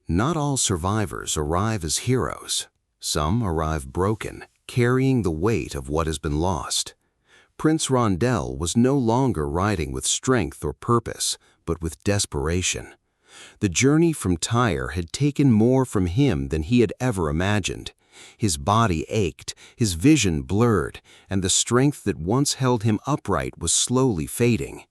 Not all survivors arrive as heroes. Some arrive broken, carrying the weight of what has been lost. Prince Rondell was no longer riding with strength or purpose, but with desperation. The journey from Tyre had taken more from him than he had ever imagined. His body ached, his vision blurred, and the strength that once held him upright was slowly fading.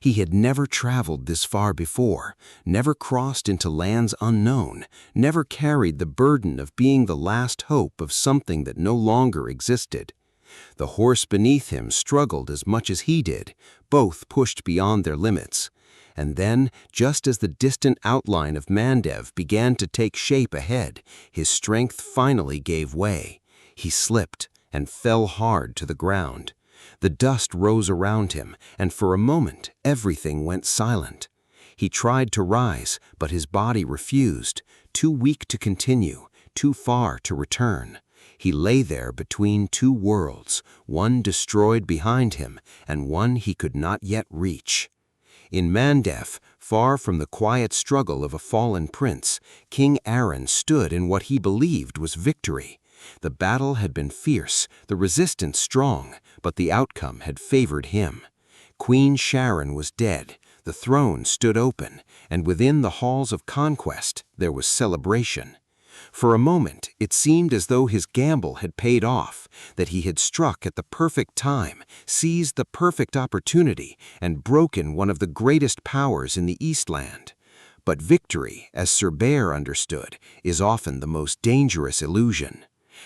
He had never traveled this far before, never crossed into lands unknown, never carried the burden of being the last hope of something that no longer existed. The horse beneath him struggled as much as he did, both pushed beyond their limits. And then, just as the distant outline of Mandev began to take shape ahead, his strength finally gave way. He slipped and fell hard to the ground. The dust rose around him, and for a moment everything went silent. He tried to rise, but his body refused, too weak to continue, too far to return. He lay there between two worlds, one destroyed behind him, and one he could not yet reach. In Mandev, far from the quiet struggle of a fallen prince, King Aaron stood in what he believed was victory. The battle had been fierce, the resistance strong, but the outcome had favored him. Queen Sharon was dead, the throne stood open, and within the halls of conquest there was celebration. For a moment, it seemed as though his gamble had paid off, that he had struck at the perfect time, seized the perfect opportunity, and broken one of the greatest powers in the Eastland. But victory, as Sir Bear understood, is often the most dangerous illusion.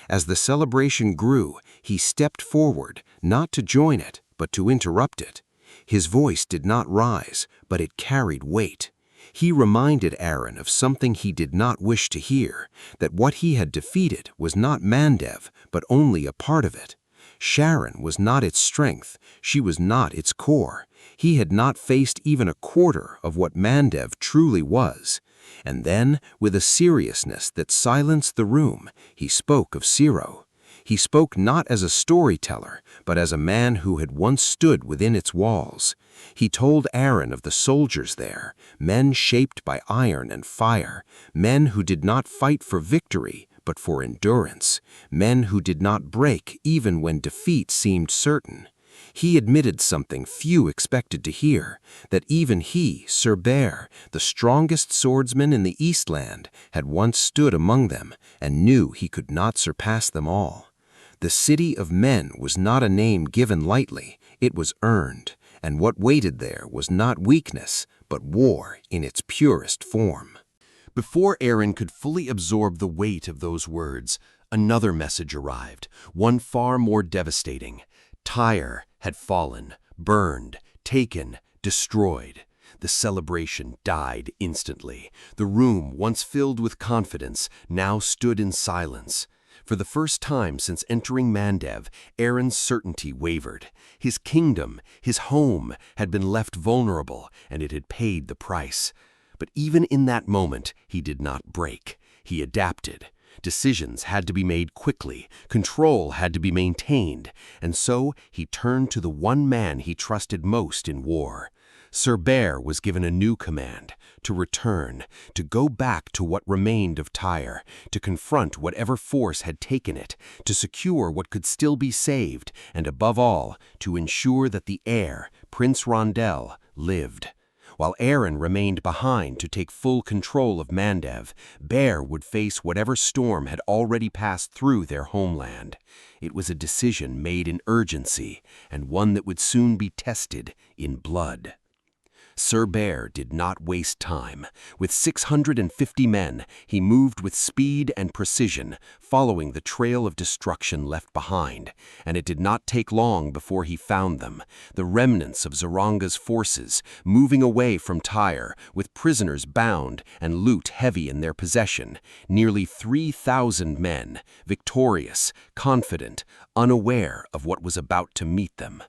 As the celebration grew, he stepped forward, not to join it, but to interrupt it. His voice did not rise, but it carried weight. He reminded Aaron of something he did not wish to hear, that what he had defeated was not Mandev, but only a part of it. Sharon was not its strength, she was not its core. He had not faced even a quarter of what Mandev truly was. And then, with a seriousness that silenced the room, he spoke of Ciro. He spoke not as a storyteller, but as a man who had once stood within its walls. He told Aaron of the soldiers there, men shaped by iron and fire, men who did not fight for victory, but for endurance, men who did not break even when defeat seemed certain. He admitted something few expected to hear, that even he, Sir Bear, the strongest swordsman in the Eastland, had once stood among them and knew he could not surpass them all. The city of men was not a name given lightly, it was earned, and what waited there was not weakness, but war in its purest form. Before Aaron could fully absorb the weight of those words, another message arrived, one far more devastating. Tyre had fallen, burned, taken, destroyed. The celebration died instantly. The room, once filled with confidence, now stood in silence. For the first time since entering Mandev, Aaron's certainty wavered. His kingdom, his home, had been left vulnerable, and it had paid the price. But even in that moment, he did not break. He adapted. Decisions had to be made quickly, control had to be maintained, and so he turned to the one man he trusted most in war. Sir Bear was given a new command, to return, to go back to what remained of Tyre, to confront whatever force had taken it, to secure what could still be saved, and above all, to ensure that the heir, Prince Rondell, lived. While Aaron remained behind to take full control of Mandev, Bear would face whatever storm had already passed through their homeland. It was a decision made in urgency, and one that would soon be tested in blood. Sir Bear did not waste time. With 650 men, he moved with speed and precision, following the trail of destruction left behind, and it did not take long before he found them, the remnants of Zoranga's forces, moving away from Tyre, with prisoners bound and loot heavy in their possession, nearly 3,000 men, victorious, confident, unaware of what was about to meet them.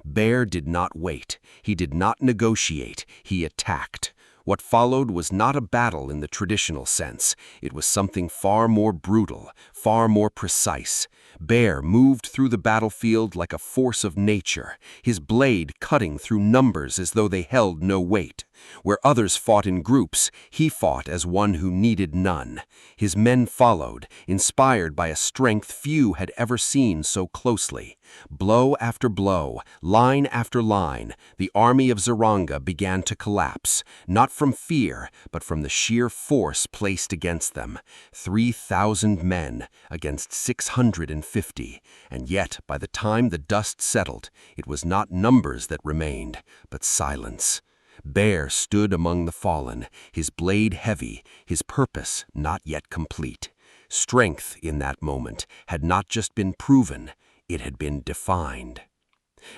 Bear did not wait. He did not negotiate. He attacked. What followed was not a battle in the traditional sense. It was something far more brutal, far more precise. Bear moved through the battlefield like a force of nature, his blade cutting through numbers as though they held no weight. Where others fought in groups, he fought as one who needed none. His men followed, inspired by a strength few had ever seen so closely. Blow after blow, line after line, the army of Zaranga began to collapse, not from fear, but from the sheer force placed against them. 3,000 men against 650, and yet by the time the dust settled, it was not numbers that remained, but silence. Bear stood among the fallen, his blade heavy, his purpose not yet complete. Strength in that moment had not just been proven, it had been defined.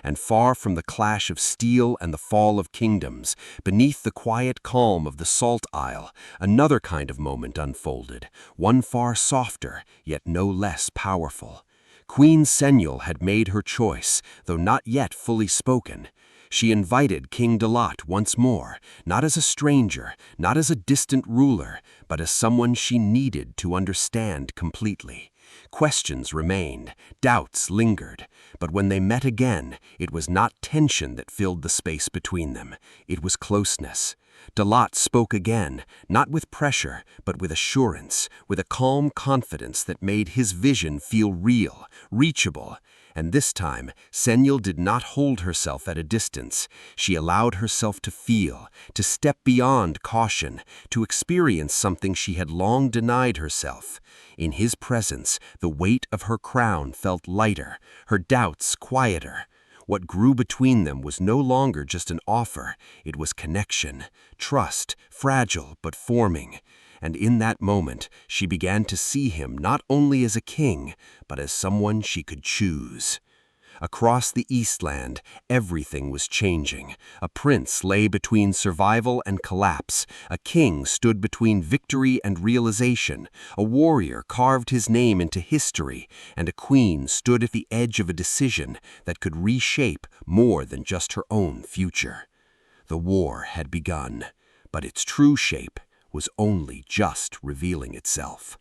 And far from the clash of steel and the fall of kingdoms, beneath the quiet calm of the Salt Isle, another kind of moment unfolded, one far softer, yet no less powerful. Queen Senyal had made her choice, though not yet fully spoken. She invited King Dalat once more, not as a stranger, not as a distant ruler, but as someone she needed to understand completely. Questions remained, doubts lingered, but when they met again, it was not tension that filled the space between them, it was closeness. Dalat spoke again, not with pressure, but with assurance, with a calm confidence that made his vision feel real, reachable. And this time, Senyal did not hold herself at a distance. She allowed herself to feel, to step beyond caution, to experience something she had long denied herself. In his presence, the weight of her crown felt lighter, her doubts quieter. What grew between them was no longer just an offer, it was connection, trust, fragile but forming. And in that moment, she began to see him not only as a king, but as someone she could choose. Across the Eastland, everything was changing. A prince lay between survival and collapse. A king stood between victory and realization. A warrior carved his name into history. And a queen stood at the edge of a decision that could reshape more than just her own future. The war had begun, but its true shape was only just revealing itself.